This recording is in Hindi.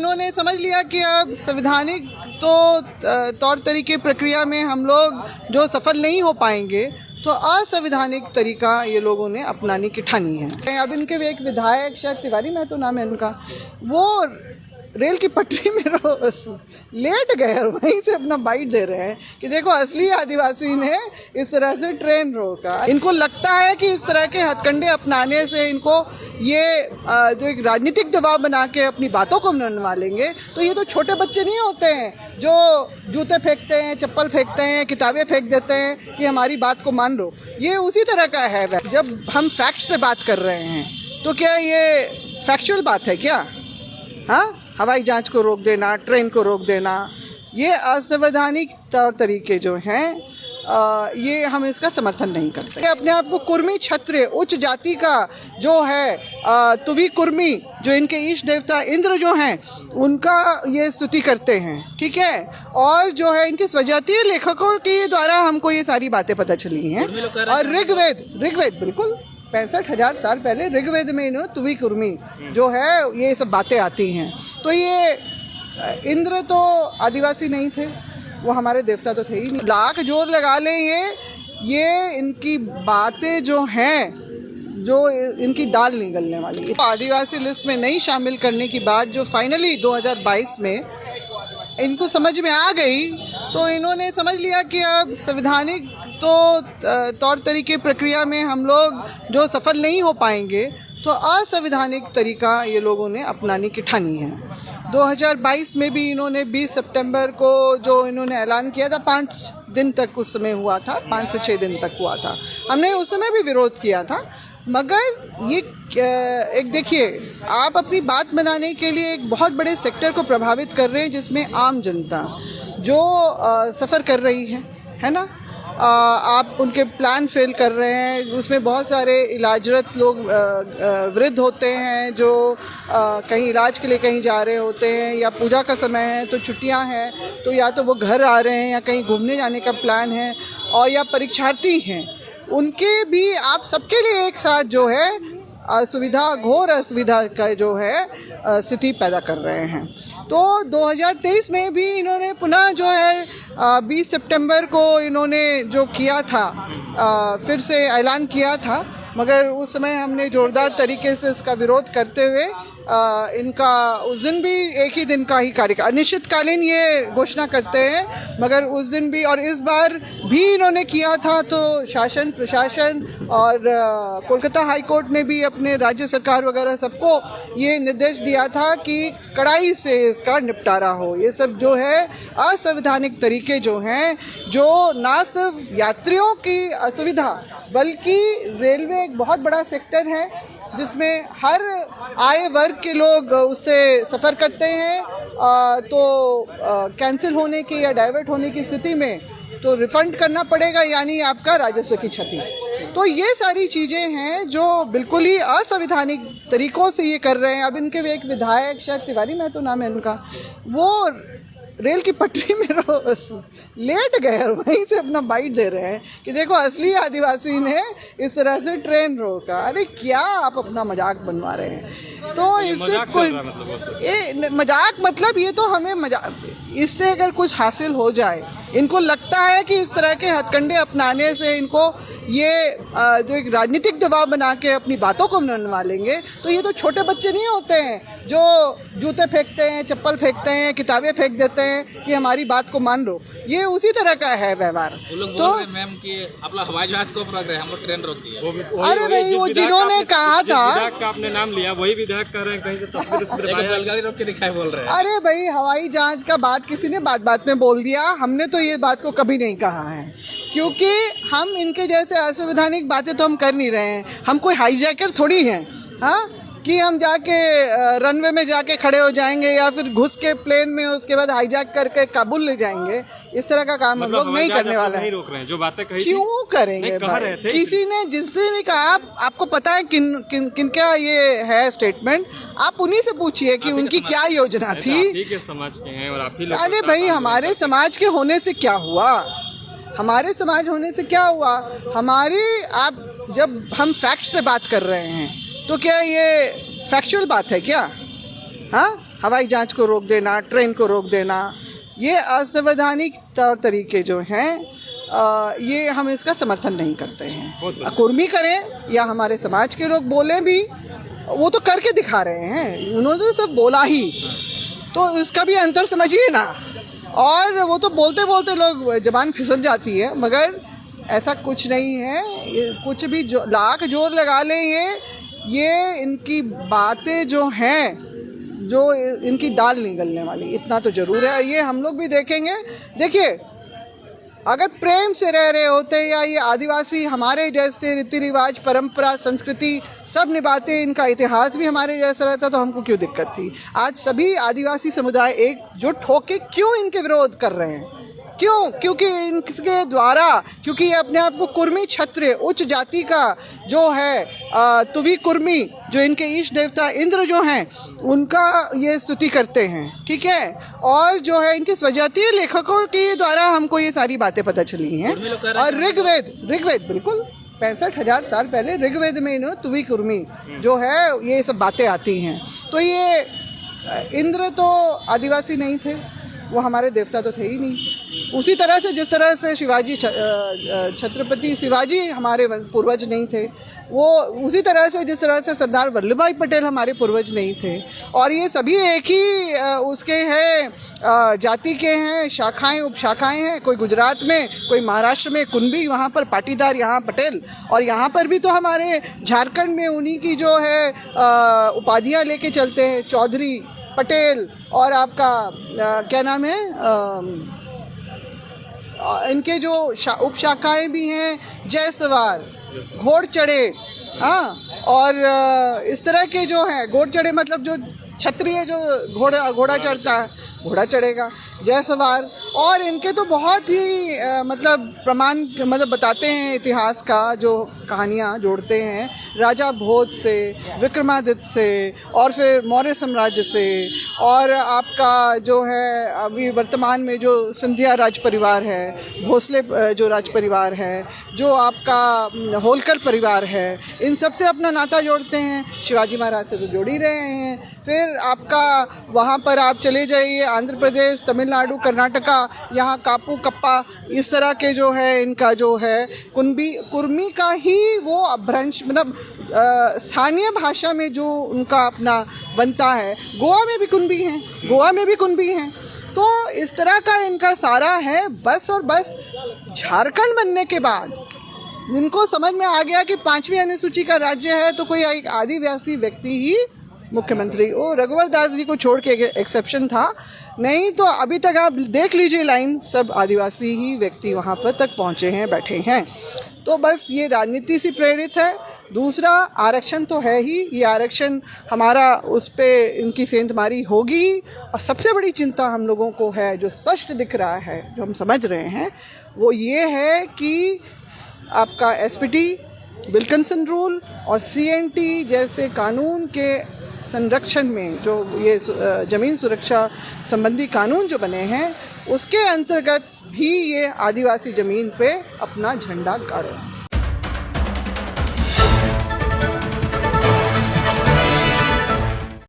उन्होंने समझ लिया कि अब संवैधानिक तौर तरीके प्रक्रिया में हम लोग जो सफल नहीं हो पाएंगे तो असंवैधानिक तरीका ये लोगों ने अपनाने की ठानी है। अब इनके भी एक विधायक शायद तिवारी महतो नाम है उनका, वो रेल की पटरी में लेट गए और वहीं से अपना बाइट दे रहे हैं कि देखो असली आदिवासी ने इस तरह से ट्रेन रोका। इनको लगता है कि इस तरह के हथकंडे अपनाने से इनको ये जो एक राजनीतिक दबाव बना के अपनी बातों को मनवा लेंगे। तो ये तो छोटे बच्चे नहीं होते हैं जो जूते फेंकते हैं, चप्पल फेंकते हैं, किताबें फेंक देते हैं कि हमारी बात को मान लो। ये उसी तरह का है। जब हम फैक्ट्स पे बात कर रहे हैं तो क्या ये फैक्चुअल बात है क्या? हाँ, हवाई जहाज को रोक देना, ट्रेन को रोक देना, ये असंवैधानिक तौर तरीके जो हैं ये हम इसका समर्थन नहीं करते। अपने आप को कुर्मी क्षत्रिय उच्च जाति का जो है तुवी कुर्मी जो इनके ईष्ट देवता इंद्र जो हैं उनका ये स्तुति करते हैं, ठीक है। और जो है इनके स्वजातीय लेखकों के द्वारा हमको ये सारी बातें पता चली हैं। और ऋग्वेद बिल्कुल 65,000 साल पहले ऋग्वेद में इन्होंने तुवी कुर्मी जो है ये सब बातें आती हैं। तो ये इंद्र तो आदिवासी नहीं थे, वो हमारे देवता तो थे ही नहीं। लाख जोर लगा लें ये इनकी बातें जो हैं जो इनकी दाल नहीं गलने वाली। आदिवासी लिस्ट में नहीं शामिल करने की बात जो फाइनली 2022 में इनको समझ में आ गई तो इन्होंने समझ लिया कि अब संवैधानिक तौर तरीके प्रक्रिया में हम लोग जो सफल नहीं हो पाएंगे तो असंवैधानिक तरीका ये लोगों ने अपनाने की ठानी है। 2022 में भी इन्होंने 20 सितंबर को जो इन्होंने ऐलान किया था 5 दिन तक उस समय हुआ था, 5 से 6 दिन तक हुआ था। हमने उस समय भी विरोध किया था। मगर ये एक देखिए, आप अपनी बात बनाने के लिए एक बहुत बड़े सेक्टर को प्रभावित कर रहे हैं जिसमें आम जनता जो सफ़र कर रही है ना। आप उनके प्लान फेल कर रहे हैं। उसमें बहुत सारे इलाजरत लोग वृद्ध होते हैं जो कहीं इलाज के लिए कहीं जा रहे होते हैं या पूजा का समय है तो छुट्टियां हैं तो या तो वो घर आ रहे हैं या कहीं घूमने जाने का प्लान है, और या परीक्षार्थी हैं। उनके भी आप सबके लिए एक साथ जो है असुविधा, घोर असुविधा का जो है स्थिति पैदा कर रहे हैं। तो 2023 में भी इन्होंने पुनः जो है 20 सितंबर को इन्होंने जो किया था फिर से ऐलान किया था, मगर उस समय हमने ज़ोरदार तरीके से इसका विरोध करते हुए इनका उस दिन भी एक ही दिन का ही कार्यकाल अनिश्चितकालीन ये घोषणा करते हैं, मगर उस दिन भी और इस बार भी इन्होंने किया था। तो शासन प्रशासन और कोलकाता हाई कोर्ट ने भी अपने राज्य सरकार वगैरह सबको ये निर्देश दिया था कि कड़ाई से इसका निपटारा हो। ये सब जो है असंवैधानिक तरीके जो हैं, जो ना सिर्फ यात्रियों की असुविधा बल्कि रेलवे एक बहुत बड़ा सेक्टर है जिसमें हर आय वर्ग के लोग उससे सफ़र करते हैं। तो कैंसिल होने की या डाइवर्ट होने की स्थिति में तो रिफ़ंड करना पड़ेगा, यानी आपका राजस्व की क्षति। तो ये सारी चीज़ें हैं जो बिल्कुल ही असंवैधानिक तरीक़ों से ये कर रहे हैं। अब इनके भी एक विधायक शायद तिवारी महतो नाम है उनका, वो रेल की पटरी में लेट गए और वहीं से अपना बाइट दे रहे हैं कि देखो असली आदिवासी ने इस तरह से ट्रेन रोका। अरे क्या आप अपना मजाक बनवा रहे हैं? तो इससे कोई मजाक मतलब ये तो हमें मजाक, इससे अगर कुछ हासिल हो जाए, इनको लगता है कि इस तरह के हथकंडे अपनाने से इनको ये जो एक राजनीतिक दबाव बना के अपनी बातों को मनवा लेंगे। तो ये तो छोटे बच्चे नहीं होते हैं जो जूते फेंकते हैं, चप्पल फेंकते हैं, किताबें फेंक देते हैं कि हमारी बात को मान लो। ये उसी तरह का है व्यवहार। तो मैम कि आप लोग हवाई जहाज को रोक रहे हैं, हम लोग ट्रेन रोक दिए। अरे भाई, वो जिन्होंने कहा था, आपने नाम लिया वही विधायक कह रहे हैं कहीं से तस्वीर रोक के दिखाई बोल रहे हैं। अरे भाई, हवाई जहाज का बात किसी ने बात में बोल दिया। हमने तो ये बात को कभी नहीं कहा है, क्योंकि हम इनके जैसे असंवैधानिक बातें तो हम कर नहीं रहे हैं। हम कोई हाईजैकर थोड़ी हैं, हाँ, कि हम जाके रनवे में जाके खड़े हो जाएंगे या फिर घुस के प्लेन में उसके बाद हाईजैक करके काबुल ले जाएंगे। इस तरह का काम हम लोग नहीं करने वाले हैं। रोक रहे हैं, जो बातें कही क्यों करेंगे भाई? किसी ने जिससे भी कहा, आपको पता है किन क्या ये है स्टेटमेंट, आप उन्हीं से पूछिए कि उनकी क्या योजना थी। समाज के हैं और आप ही। अरे भाई, हमारे समाज के होने से क्या हुआ? हमारे समाज होने से क्या हुआ? आप जब हम फैक्ट्स पे बात कर रहे हैं तो क्या ये फैक्चुअल बात है क्या? हाँ, हवाई जहाज को रोक देना, ट्रेन को रोक देना, ये असंवैधानिक तौर तरीके जो हैं ये हम इसका समर्थन नहीं करते हैं। कुर्मी करें या हमारे समाज के लोग बोले भी, वो तो करके दिखा रहे हैं, उन्होंने तो सब बोला ही, तो इसका भी अंतर समझिए ना। और वो तो बोलते बोलते लोग जबान फिसल जाती है, मगर ऐसा कुछ नहीं है। ये कुछ भी जो लाख जोर लगा लें, ये इनकी बातें जो हैं, जो इनकी दाल नहीं गलने वाली, इतना तो ज़रूर है। ये हम लोग भी देखेंगे। देखिए, अगर प्रेम से रह रहे होते या ये आदिवासी हमारे जैसे रीति रिवाज, परंपरा, संस्कृति सब निभाते, इनका इतिहास भी हमारे जैसा रहता, तो हमको क्यों दिक्कत थी। आज सभी आदिवासी समुदाय एकजुट होके क्यों इनके विरोध कर रहे हैं? क्यों? क्योंकि इनके द्वारा, क्योंकि ये अपने आप को कुर्मी क्षत्रिय उच्च जाति का जो है तुवी कुर्मी, जो इनके ईष्ट देवता इंद्र जो हैं, उनका ये स्तुति करते हैं, ठीक है। और जो है इनके स्वजातीय लेखकों के द्वारा हमको ये सारी बातें पता चली हैं। और ऋग्वेद बिल्कुल 65,000 साल पहले ऋग्वेद में इन्होंने तुवी कुर्मी जो है ये सब बातें आती हैं। तो ये इंद्र तो आदिवासी नहीं थे, वो हमारे देवता तो थे ही नहीं। उसी तरह से जिस तरह से शिवाजी, छत्रपति शिवाजी हमारे पूर्वज नहीं थे, वो उसी तरह से जिस तरह से सरदार वल्लभ भाई पटेल हमारे पूर्वज नहीं थे। और ये सभी एक ही उसके हैं, जाति के हैं, शाखाएं उपशाखाएं हैं। कोई गुजरात में, कोई महाराष्ट्र में कुंबी, वहाँ पर पाटीदार, यहाँ पटेल। और यहाँ पर भी तो हमारे झारखंड में उन्हीं की जो है उपाधियाँ लेके चलते हैं, चौधरी, पटेल। और आपका क्या नाम है, इनके जो उपशाखाएँ भी हैं, जयसवार, घोड़ चढ़े, हाँ। और इस तरह के जो हैं घोड़ चढ़े, मतलब जो क्षत्रिय जो घोड़ा चढ़ता है, घोड़ा चढ़ेगा, जयसवार। और इनके तो बहुत ही मतलब प्रमाण, मतलब बताते हैं इतिहास का, जो कहानियाँ जोड़ते हैं राजा भोज से, विक्रमादित्य से, और फिर मौर्य साम्राज्य से, और आपका जो है अभी वर्तमान में जो सिंधिया राज परिवार है, भोसले जो राज परिवार है, जो आपका होलकर परिवार है, इन सब से अपना नाता जोड़ते हैं। शिवाजी महाराज से तो जोड़ ही रहे हैं। फिर आपका वहाँ पर आप चले जाइए, आंध्र प्रदेश, तमिलनाडु, कर्नाटका, यहाँ कापू कप्पा, इस तरह के जो है इनका जो है कुर्मी का ही वो अभ्रंश, मतलब स्थानीय भाषा में जो उनका अपना बनता है। गोवा में भी कुंबी हैं, गोवा में भी कुंबी हैं। तो इस तरह का इनका सारा है। बस और बस झारखंड बनने के बाद इनको समझ में आ गया कि 5वीं अनुसूची का राज्य है तो कोई एक आदिवासी व्यक्ति ही मुख्यमंत्री। वो रघुवर दास जी को छोड़ के एक्सेप्शन था, नहीं तो अभी तक आप देख लीजिए लाइन, सब आदिवासी ही व्यक्ति वहाँ पर तक पहुँचे हैं, बैठे हैं। तो बस ये राजनीति से प्रेरित है। दूसरा, आरक्षण तो है ही, ये आरक्षण हमारा उस पर इनकी सेंधमारी होगी। और सबसे बड़ी चिंता हम लोगों को है, जो स्पष्ट दिख रहा है, जो हम समझ रहे हैं, वो ये है कि आपका एसपीटी, विल्किंसन रूल और सीएनटी जैसे कानून के संरक्षण में जो ये ज़मीन सुरक्षा संबंधी कानून जो बने हैं, उसके अंतर्गत भी ये आदिवासी ज़मीन पे अपना झंडा गाड़े।